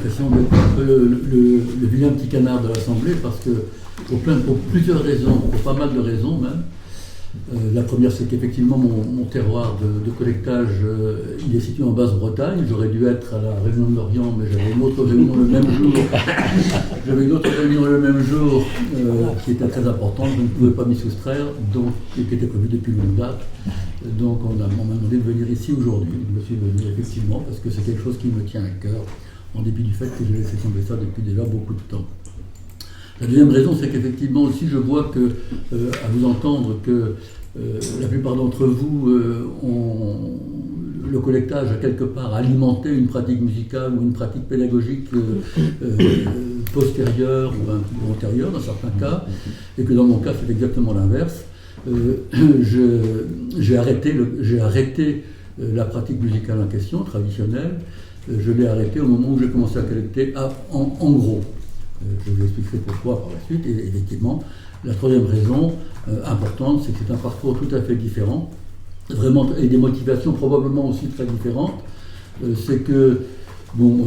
l'impression d'être un peu le vilain petit canard de l'Assemblée, parce que pour plusieurs raisons, pour pas mal de raisons même. La première, c'est qu'effectivement mon terroir de collectage, il est situé en Basse-Bretagne. J'aurais dû être à la Réunion de l'Orient, mais j'avais une autre réunion le même jour. Qui était très importante, je ne pouvais pas m'y soustraire, donc, et qui était prévue depuis longue date. Donc on m'a demandé de venir ici aujourd'hui. Je suis venu effectivement parce que c'est quelque chose qui me tient à cœur, en dépit du fait que j'ai laissé tomber ça depuis déjà beaucoup de temps. La deuxième raison, c'est qu'effectivement aussi je vois que, à vous entendre, que la plupart d'entre vous le collectage a quelque part alimenté une pratique musicale ou une pratique pédagogique postérieure ou antérieure dans certains cas, et que dans mon cas c'est exactement l'inverse. J'ai arrêté la pratique musicale en question, traditionnelle. Je l'ai arrêtée au moment où j'ai commencé à collecter en gros. Je vous expliquerai pourquoi par la suite. Et effectivement, la troisième raison importante, c'est que c'est un parcours tout à fait différent, vraiment, et des motivations probablement aussi très différentes. C'est que, bon,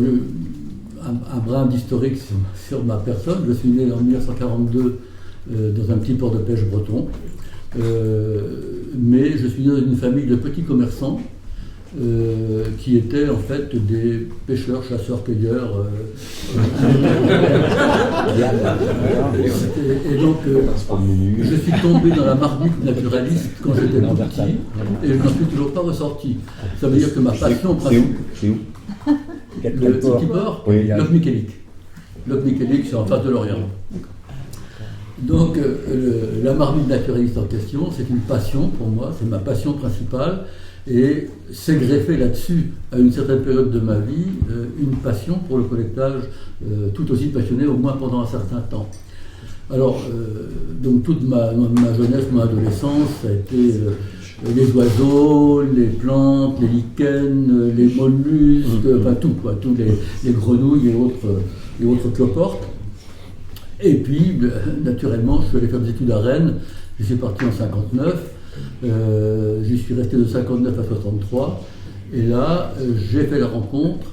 un brin d'historique sur ma personne, je suis né en 1942 dans un petit port de pêche breton, mais je suis né dans une famille de petits commerçants qui étaient en fait des pêcheurs, chasseurs, cueilleurs. Et donc, je suis tombé dans la marmite naturaliste quand j'étais tout petit, et je n'en suis toujours pas ressorti. Ça veut dire que ma passion principale. C'est où? Le petit port, Locmiquélic. Locmiquélic, c'est en face de Lorient. Donc, la marmite naturaliste en question, c'est une passion pour moi, c'est ma passion principale. Et s'est greffé là-dessus, à une certaine période de ma vie, une passion pour le collectage tout aussi passionnée, au moins pendant un certain temps. Alors, donc toute ma jeunesse, mon adolescence, ça a été les oiseaux, les plantes, les lichens, les mollusques, enfin tout, quoi, tous les grenouilles et autres cloportes. Et puis, naturellement, je suis allé faire des études à Rennes, je suis parti en 59. J'y suis resté de 59 à 63, et là j'ai fait la rencontre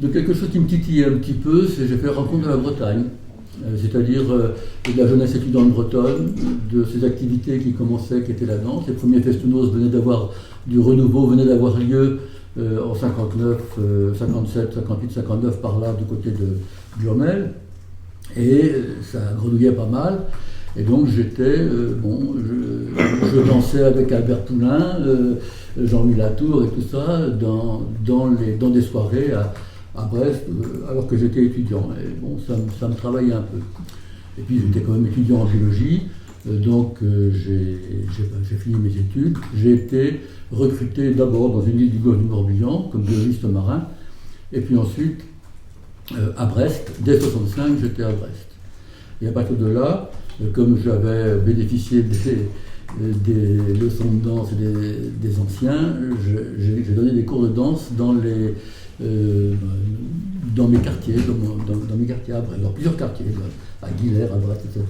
de quelque chose qui me titillait un petit peu, c'est j'ai fait la rencontre de la Bretagne, c'est-à-dire de la jeunesse étudiante bretonne, de ces activités qui commençaient, qui étaient la danse. Les premiers festounos venaient d'avoir du renouveau, venaient d'avoir lieu en 59, 57, 58, 59 par là du côté de Duhamel, et ça grenouillait pas mal. Et donc j'étais, je dansais avec Albert Poulain, Jean-Louis Latour et tout ça, dans des soirées à Brest, alors que j'étais étudiant. Et bon, ça me travaillait un peu. Et puis j'étais quand même étudiant en biologie, donc j'ai fini mes études. J'ai été recruté d'abord dans une île du Golfe du Morbihan, comme biologiste marin, et puis ensuite à Brest. Dès 65, j'étais à Brest. Et à partir de là, comme j'avais bénéficié des leçons de danse et des anciens, j'ai donné des cours de danse dans mes quartiers, dans mes quartiers à Brest, dans plusieurs quartiers, à Guilher, à Brest, etc.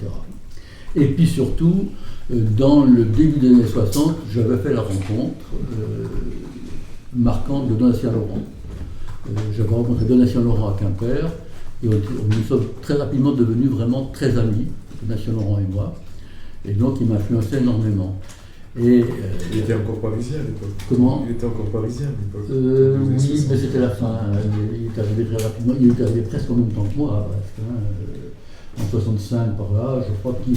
Et puis surtout, dans le début des années 60, j'avais fait la rencontre marquante de Donatien Laurent. J'avais rencontré Donatien Laurent à Quimper, et nous sommes très rapidement devenus vraiment très amis, Donatien Laurent et moi, et donc il m'a influencé énormément. Et, il était encore parisien à l'époque. Comment? Il était encore parisien à l'époque. Oui, mais c'était la fin. Il est arrivé très rapidement, il est arrivé presque en même temps que moi, presque, en 65 par là, je crois qu'il...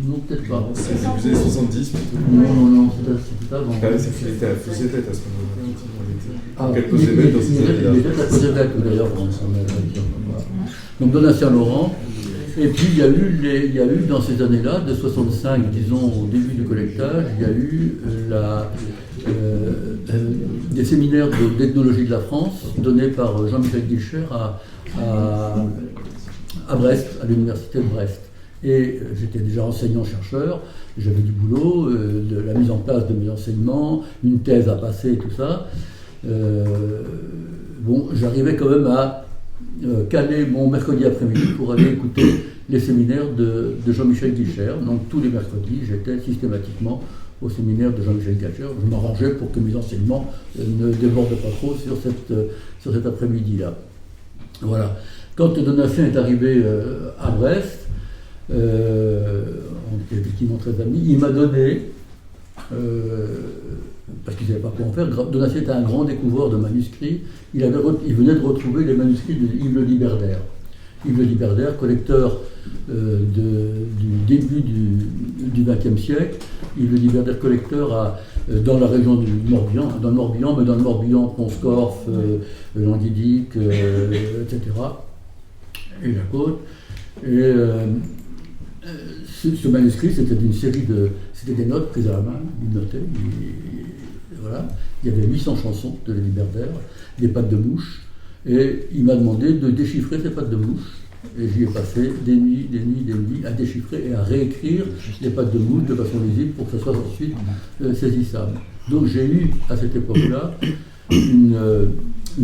Non, peut-être pas. C'est vous avez 70 plutôt. Non, c'était avant. Ah, c'est qu'il était à Fausse-Tête à ce moment-là. Quel poste d'évêque dans ces années-là? Il était à poste d'évêque d'ailleurs. Donc Donatien Laurent. Et puis il y a eu dans ces années-là, de 65, disons au début du collectage, il y a eu des séminaires d'ethnologie de la France donnés par Jean-Michel Guilcher à Brest, à l'université de Brest. Et j'étais déjà enseignant-chercheur, j'avais du boulot, de la mise en place de mes enseignements, une thèse à passer et tout ça. J'arrivais quand même à caler mon mercredi après-midi pour aller écouter les séminaires de Jean-Michel Guilcher. Donc tous les mercredis, j'étais systématiquement au séminaire de Jean-Michel Guilcher. Je m'arrangeais pour que mes enseignements ne débordent pas trop sur cet après-midi-là. Voilà. Quand Donatien est arrivé à Brest, on était effectivement très amis, il m'a donné, parce qu'il ne savait pas quoi en faire, Donatien était un grand découvreur de manuscrits, il venait de retrouver les manuscrits de Yves Le Liberdère. Yves Le Liberdère, collecteur du début du XXe siècle. Yves Le Liberdère, collecteur dans la région du Morbihan, dans le Morbihan, mais dans le Morbihan, Conscorff, Languidic, etc. Et la côte. Et ce manuscrit, c'était d'une série c'était des notes prises à la main, il notait, voilà. Il y avait 800 chansons de Le Liberdère, des pattes de mouche, et il m'a demandé de déchiffrer ces pattes de mouche. Et j'y ai passé des nuits à déchiffrer et à réécrire les pattes de mouche de façon lisible pour que ça soit ensuite saisissable. Donc j'ai eu à cette époque-là une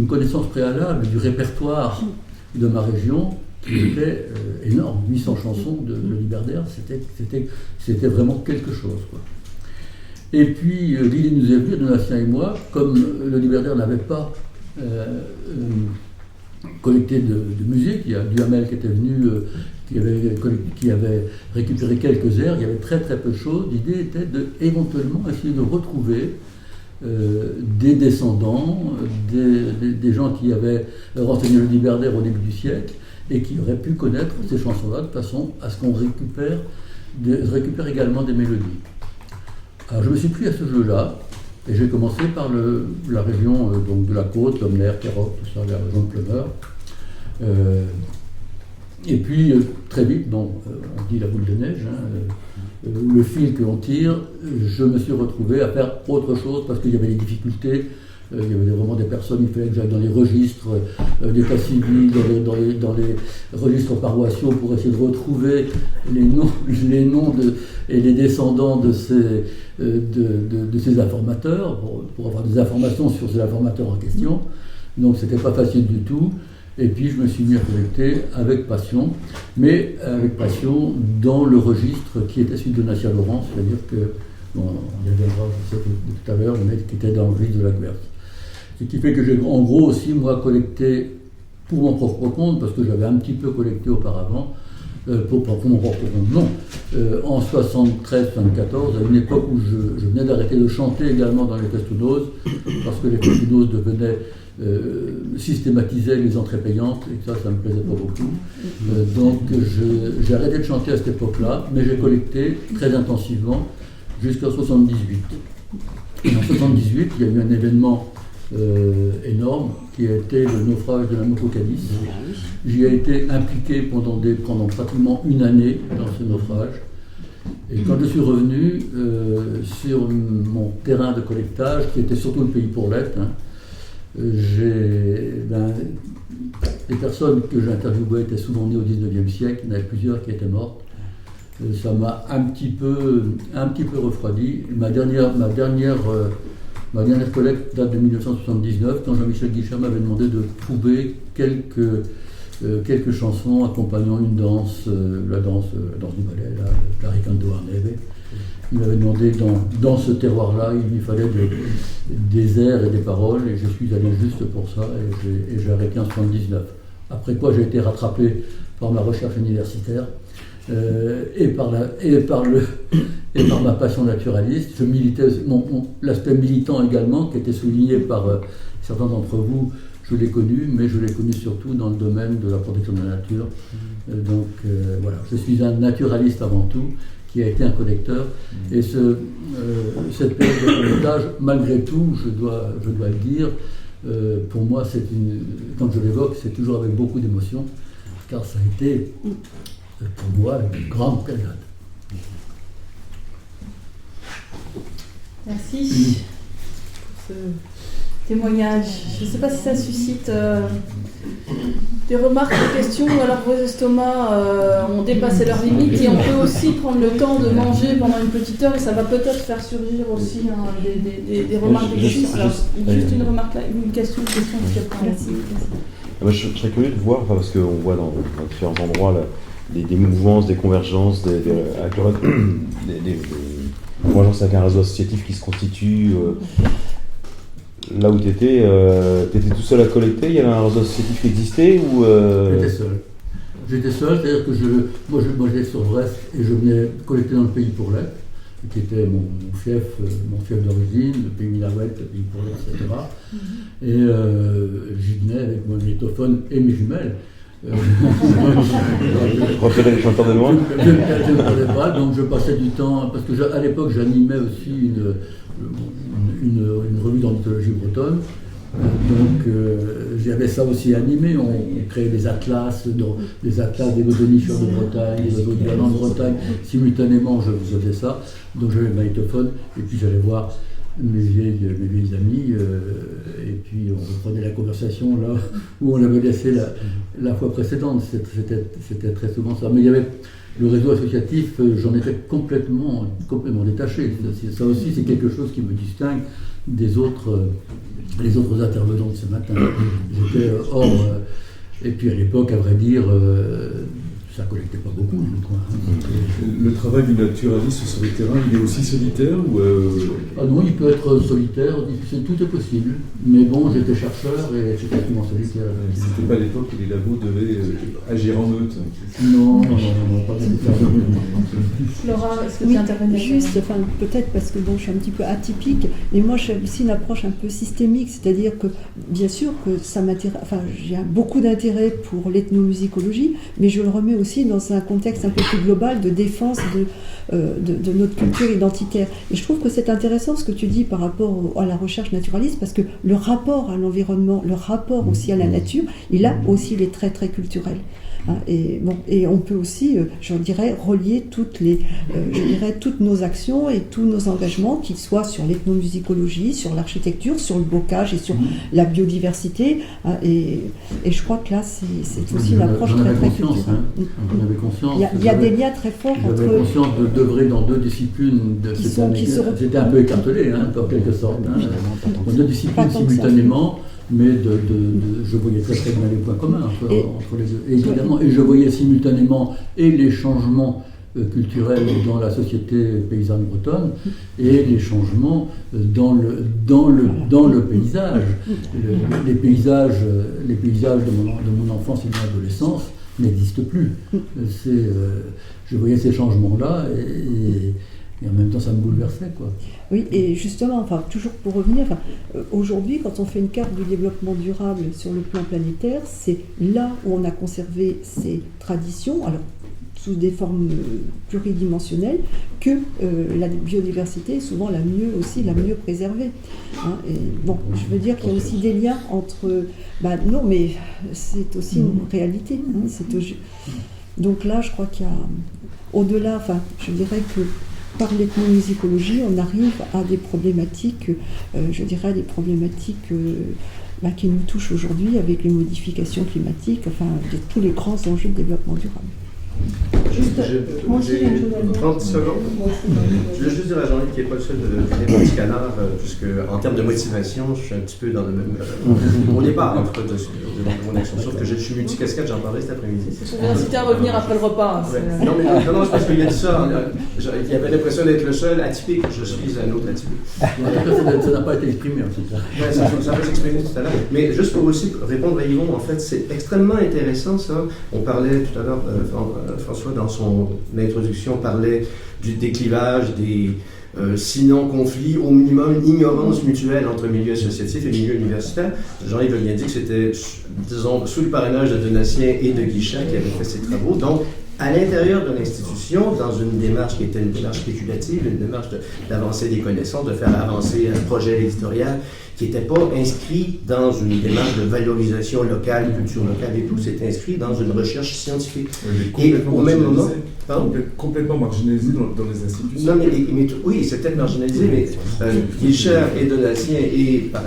connaissance préalable du répertoire de ma région qui était énorme. 800 chansons de Le Liberdère, c'était vraiment quelque chose, quoi. Et puis l'idée nous est venue, Donatien et moi, comme Le Liberdère n'avait pas collecté de musique, il y a Duhamel qui était venu, qui avait récupéré quelques airs, il y avait très très peu de choses. L'idée était éventuellement essayer de retrouver des descendants, des gens qui avaient renseigné Le Liberdère au début du siècle et qui auraient pu connaître ces chansons-là de façon à ce qu'on récupère également des mélodies. Alors je me suis pris à ce jeu-là. Et j'ai commencé par la région donc de la côte, Lommer, Carotte, tout ça, la région de Plumeur. Et puis, très vite, on dit la boule de neige, le fil que l'on tire, je me suis retrouvé à faire autre chose parce qu'il y avait des difficultés. Il y avait vraiment des personnes, il fallait que j'aille dans les registres d'état civil, dans les registres paroissiaux pour essayer de retrouver les noms et les descendants de ces informateurs, pour avoir des informations sur ces informateurs en question. Donc c'était pas facile du tout. Et puis je me suis mis à collecter avec passion, mais avec passion dans le registre qui était celui de Donatien Laurent, c'est-à-dire que, on y reviendra, je sais tout à l'heure, le mec qui était dans le registre de la Guerre. Ce qui fait que j'ai en gros aussi, moi, collecté pour mon propre compte, parce que j'avais un petit peu collecté auparavant, pour mon propre compte, non. En 73-74, à une époque où je venais d'arrêter de chanter également dans les Festounoses, parce que les Festounoses devenaient systématiser les entrées payantes, et ça me plaisait pas beaucoup. Donc j'ai arrêté de chanter à cette époque-là, mais j'ai collecté très intensivement jusqu'en 78. Et en 78, il y a eu un événement énorme qui a été le naufrage de la Moco Cadiz. J'y ai été impliqué pendant pratiquement une année dans ce naufrage. Et quand je suis revenu sur mon terrain de collectage, qui était surtout le Pays pour l'Est, les personnes que j'interviewais étaient souvent nées au XIXe siècle, il y en avait plusieurs qui étaient mortes. Ça m'a un petit peu refroidi. Ma dernière collecte date de 1979, quand Jean-Michel Guichard m'avait demandé de trouver quelques chansons accompagnant une danse, la danse du ballet, la Ricando Arneve. Il m'avait demandé, dans ce terroir-là, il lui fallait des airs et des paroles, et je suis allé juste pour ça, et j'ai arrêté en 1979. Après quoi, j'ai été rattrapé par ma recherche universitaire, et par ma passion naturaliste. Je militais, l'aspect militant également, qui était souligné par certains d'entre vous, je l'ai connu, mais je l'ai connu surtout dans le domaine de la protection de la nature. Voilà, je suis un naturaliste avant tout, qui a été un collecteur. Et cette période de collectage, malgré tout, je dois le dire, pour moi, quand je l'évoque, c'est toujours avec beaucoup d'émotion, car ça a été, pour moi, une grande période. Merci pour ce témoignage. Je ne sais pas si ça suscite des remarques, des questions, ou alors vos estomacs ont dépassé leurs limites, et on peut aussi prendre le temps de manger pendant une petite heure, et ça va peut-être faire surgir aussi des remarques, des questions. Alors, juste une remarque là, une question, puis après. Merci. Je serais curieux de voir, parce qu'on voit dans différents endroits des mouvances, des convergences, des convergences avec un réseau associatif qui se constitue. là où tu étais tout seul à collecter? Il y avait un réseau associatif qui existait ou J'étais seul, c'est-à-dire que moi j'étais sur Brest et je venais collecter dans le Pays pour l'Être, qui était mon fief d'origine, le Pays Milaouette, le Pays pour l'Être, etc. Et j'y venais avec mon magnétophone et mes jumelles. Repérer les chanteurs de loin. Je ne connais pas, donc je passais du temps, parce qu'à l'époque j'animais aussi une revue d'ornithologie bretonne. Donc j'avais ça aussi animé, on créait des atlas des oiseaux nicheurs de Bretagne, des oiseaux de en Bretagne, simultanément je faisais ça, donc j'avais le magnétophone, et puis j'allais voir mes vieilles amies, et puis on reprenait la conversation là où on l'avait laissé la fois précédente, c'était très souvent ça. Mais il y avait le réseau associatif, j'en étais complètement détaché. Ça aussi c'est quelque chose qui me distingue des autres intervenants de ce matin. J'étais hors. Et puis à l'époque, à vrai dire, ça ne collectait pas beaucoup, je crois. Le travail du naturaliste sur le terrain, il est aussi solitaire ou Ah non, il peut être solitaire, tout est possible. Mais bon, j'étais chercheur et j'étais absolument solitaire. C'était pas l'époque où les labos devaient agir en meute. Non, pas nécessairement. Laura, est-ce que oui, tu interviens juste, peut-être parce que bon, je suis un petit peu atypique, mais moi j'ai aussi une approche un peu systémique, c'est-à-dire que bien sûr que ça m'intéresse, j'ai beaucoup d'intérêt pour l'ethnomusicologie, mais je le remets aussi dans un contexte un peu plus global de défense de notre culture identitaire. Et je trouve que c'est intéressant ce que tu dis par rapport à la recherche naturaliste, parce que le rapport à l'environnement, le rapport aussi à la nature, il a aussi les traits très culturels. Et on peut aussi, je dirais, relier toutes nos actions et tous nos engagements, qu'ils soient sur l'ethnomusicologie, sur l'architecture, sur le bocage et sur la biodiversité. Et je crois que là, c'est aussi une approche très culturelle. J'en avais conscience. Il y a des liens très forts entre... J'avais conscience d'œuvrer dans deux disciplines. C'était un peu écartelé, en quelque sorte. Dans deux disciplines simultanément. Mais je voyais très bien les points communs entre les deux. Et évidemment, et je voyais simultanément les changements culturels dans la société paysanne bretonne et les changements dans le paysage. Les paysages de mon enfance et de mon adolescence n'existent plus. Je voyais ces changements-là et en même temps, ça me bouleversait, quoi. Oui, et justement, toujours pour revenir, aujourd'hui, quand on fait une carte du développement durable sur le plan planétaire, c'est là où on a conservé ces traditions, alors sous des formes pluridimensionnelles, que la biodiversité est souvent la mieux préservée. Et bon, je veux dire qu'il y a aussi des liens entre... non, mais c'est aussi une réalité. Donc là, je crois qu'il y a... Au-delà, je dirais que par l'ethnomusicologie, on arrive à des problématiques, qui nous touchent aujourd'hui avec les modifications climatiques, de tous les grands enjeux de développement durable. Moi aussi, j'ai une chose à dire. 30 secondes. Je veux juste dire à Jean-Yves qu'il n'est pas le seul de créer un petit canard, puisque en termes de motivation, je suis un petit peu dans le même. Au départ, en tout cas, de mon action. Sauf que je suis multicasquette, j'en parlais cet après-midi. Je vais inciter à revenir après le repas. Ouais. Non, c'est parce qu'il a dit ça. Il avait l'impression d'être le seul atypique. Je suis un autre atypique. Ça n'a pas été exprimé, en tout cas. Ouais, ça va s'exprimer tout à l'heure. Mais juste pour aussi répondre à Yvon, en fait, c'est extrêmement intéressant, ça. On parlait tout à l'heure, François, dans son introduction, parlait du déclivage des sinon conflits, au minimum ignorance mutuelle entre milieu associatif et milieu universitaire. Jean-Yves a bien dit que c'était, disons, sous le parrainage de Donatien et de Guichet qui avaient fait ces travaux. Donc, à l'intérieur de l'institution, dans une démarche qui était une démarche spéculative, une démarche d'avancer des connaissances, de faire avancer un projet éditorial qui n'était pas inscrit dans une démarche de valorisation locale, culture locale et tout, c'était inscrit dans une recherche scientifique. Et au même moment... Complètement marginalisé dans les institutions. Non, mais oui, c'est peut-être marginalisé, mais Guilcher et Donatien et par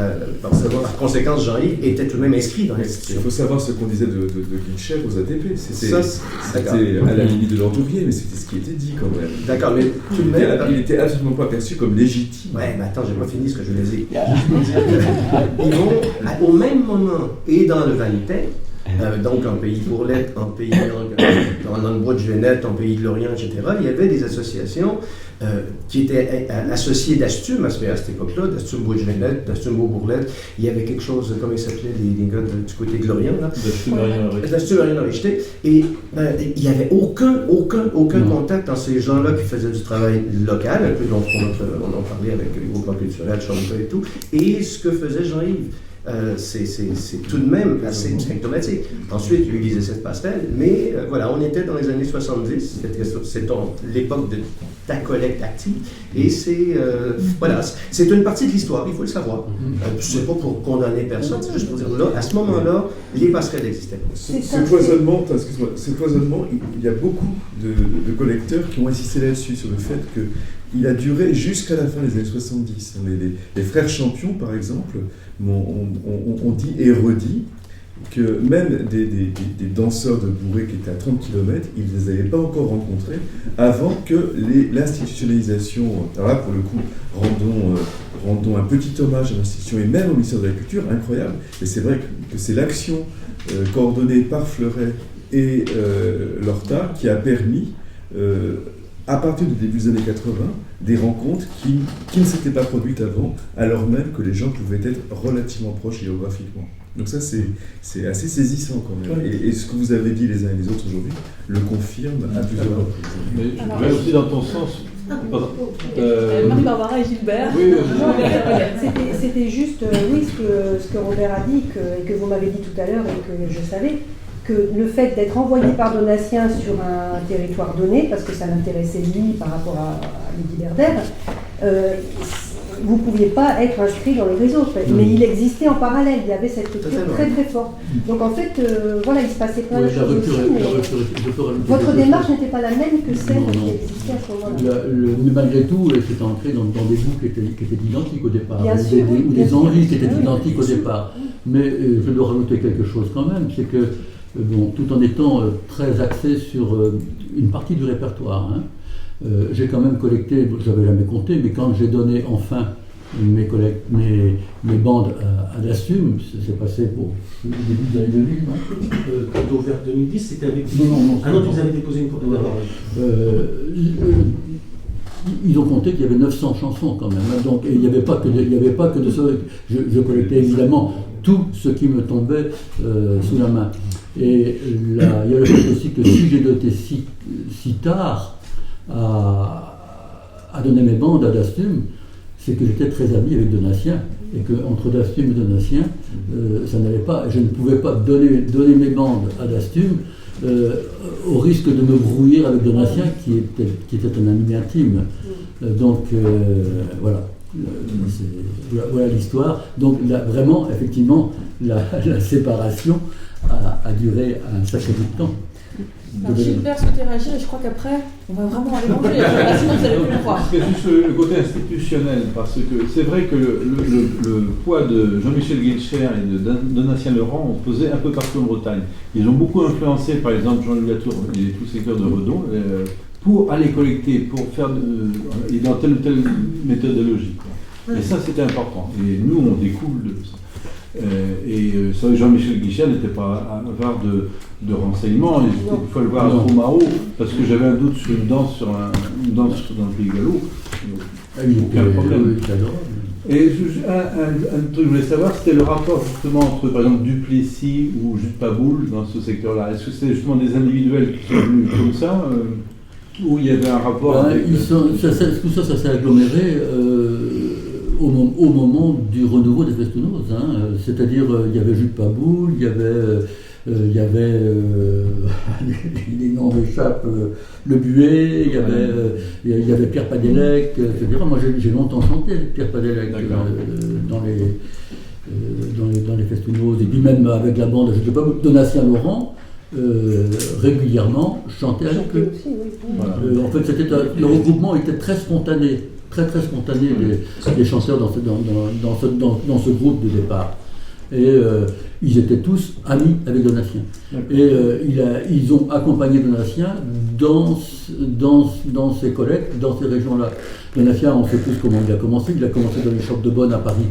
conséquence Jean-Yves étaient tout de même inscrits dans l'institution. Il faut savoir ce qu'on disait de Guilcher aux ATP. C'était à la limite de l'ordurier, mais c'était ce qui était dit quand même. D'accord, mais tout de même... Il n'était absolument pas perçu comme légitime. Ouais, mais attends, j'ai pas fini ce que je voulais dire. Ils vont, au même moment, et dans le Valais, donc en Pays de Bourlette, en Pays dans l'endroit de Genette, en Pays de Lorient, etc., il y avait des associations qui étaient associées d'Astume à cette époque-là, d'Astume Bois-de-Genette, d'Astume Bourlette. Il y avait quelque chose, comment ils s'appelaient, les gars du côté de Lorient, là? D'Astume Rien-Richeté. Et il n'y avait aucun contact entre ces gens-là qui faisaient du travail local, un peu dont on en parlait avec le groupe culturel, Champa et tout, et ce que faisait Jean-Yves. C'est tout de même assez symptomatique. Ensuite, il y a eu les essais de pastel, mais voilà, on était dans les années 70, c'est l'époque de ta collecte active, et voilà, c'est une partie de l'histoire, il faut le savoir. C'est pas pour condamner personne, c'est juste pour dire, là, à ce moment-là, les passerelles existaient. Ce cloisonnement, il y a beaucoup de collecteurs qui ont insisté là-dessus, sur le fait qu'il a duré jusqu'à la fin des années 70. Les frères Champion, par exemple, on dit et redit que même des danseurs de bourrée qui étaient à 30 km, ils ne les avaient pas encore rencontrés avant que l'institutionnalisation, alors là pour le coup, rendons un petit hommage à l'institution et même au ministère de la Culture, incroyable, et c'est vrai que c'est l'action coordonnée par Fleuret et Lorta qui a permis, à partir du début des années 80, des rencontres qui ne s'étaient pas produites avant, alors même que les gens pouvaient être relativement proches géographiquement. Donc ça, c'est assez saisissant quand même. Et ce que vous avez dit les uns et les autres aujourd'hui le confirme à plusieurs reprises. Je vais aussi dans ton sens. Marie-Barbara et Gilbert. Oui, C'était juste, oui, ce que Robert a dit, et que vous m'avez dit tout à l'heure et que je savais, que le fait d'être envoyé par Donatien sur un territoire donné, parce que ça l'intéressait lui par rapport à Lydie Berder, vous ne pouviez pas être inscrit dans le réseau, mais il existait en parallèle, il y avait cette rupture très très forte. Donc en fait, voilà, il se passait plein de choses aussi, votre démarche n'était pas la même que celle qui existait à ce moment-là. Mais malgré tout, c'était ancré dans des bouts qui étaient identiques au départ, bien sûr, ou des envies qui étaient identiques au départ. Mais je dois rajouter quelque chose quand même, c'est que tout en étant très axé sur une partie du répertoire, j'ai quand même collecté, je n'avais jamais compté, mais quand j'ai donné enfin mes bandes à l'Assume, c'est passé pour le début de l'année 2000, non Cadeau vers 2010, c'était avec... Non. Ah non, vous avez déposé une copie d'abord. Ils ont compté qu'il y avait 900 chansons quand même, donc il n'y avait pas que de ça. Je collectais évidemment tout ce qui me tombait sous la main. Et il y a le fait aussi que si j'ai doté si tard à donner mes bandes à Dastum, c'est que j'étais très ami avec Donatien, et qu'entre Dastum et Donatien, ça n'allait pas. Je ne pouvais pas donner mes bandes à Dastum au risque de me brouiller avec Donatien, qui était un ami intime. Donc voilà. Voilà l'histoire. Donc là, vraiment, effectivement, la séparation a duré un sacré bout de temps. Alors, Gilbert souhaitait réagir et je crois qu'après, on va vraiment aller manger. Sinon, vous allez plus le croire. C'est juste le côté institutionnel, parce que c'est vrai que le poids de Jean-Michel Guilcher et de Donatien Leroy ont pesé un peu partout en Bretagne. Ils ont beaucoup influencé, par exemple, Jean-Louis Latour et tous ces cœurs de Redon, pour aller collecter, pour faire dans telle ou telle méthodologie. Et ça, c'était important. Et nous, on découle de ça. C'est vrai que Jean-Michel Guichet n'était pas avare de renseignements. Il faut le voir à Tromaro, parce que j'avais un doute sur une danse dans le Pays Gallo. Aucun problème. Et un truc que je voulais savoir, c'était le rapport justement entre, par exemple, Duplessis ou Jules Paboul dans ce secteur-là. Est-ce que c'était justement des individuels qui sont venus comme ça ou il y avait un rapport tout ça s'est aggloméré au moment du renouveau des Festounos. C'est-à-dire, il y avait Jules Paboul, il y avait les noms m'échappent, Le Buet, il y avait Pierre Padelec, etc. Moi, j'ai longtemps chanté Pierre Padelec dans les Festounos, et puis même avec la bande Jules Paboul, Donatien Laurent. Régulièrement chanter avec eux. En fait, le regroupement était très spontané, très spontané des chanteurs dans ce groupe de départ. Et ils étaient tous amis avec Donatien. Et ils ont accompagné Donatien dans ces collectes, dans ces régions-là. Donatien, on sait tous comment il a commencé. Il a commencé dans les shops de Bonne à Paris,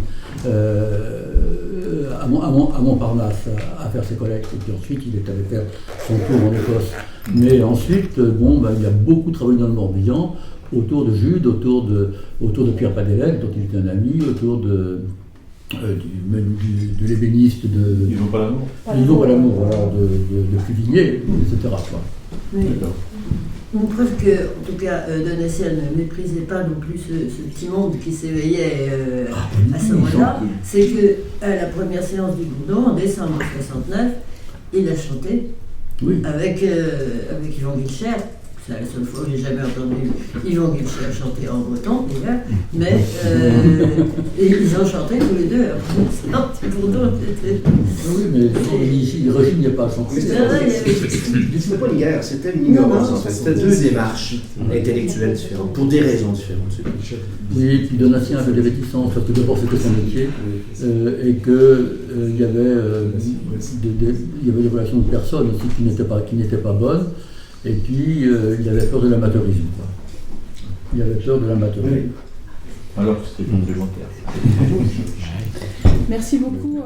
à Montparnasse, à faire ses collectes. Et puis ensuite, il est allé faire son tour en Écosse. Mais ensuite, il a beaucoup travaillé dans le Morbihan, autour de Jude, autour de Pierre Padelec, dont il était un ami, autour de l'ébéniste de... Ils n'ont pas l'amour. Ils n'ont pas l'amour, voilà, de Cuvigné, etc. Quoi. Oui. On trouve que, en tout cas, Donatien ne méprisait pas non plus ce petit monde qui s'éveillait à ce moment-là. C'est qu'à la première séance du Bourdon, en décembre 69, il a chanté avec Yvon Guilcher. C'est la seule fois que j'ai jamais entendu Yvon Guilcher chanter en breton, déjà. Mais ils ont chanté tous les deux. C'est pour nous. Oui, mais ici, le régime n'y a pas chanté. C'était pas une guerre, c'était une ignorance en fait. C'était deux démarches intellectuelles différentes, pour des raisons différentes. Oui, puis Donatien avait des réticences, parce que d'abord c'était son métier, et qu'il y avait des relations de personnes aussi qui n'étaient pas bonnes. Et puis, il avait peur de l'amateurisme. Il avait peur de l'amateurisme. Alors que c'était complémentaire. Merci beaucoup.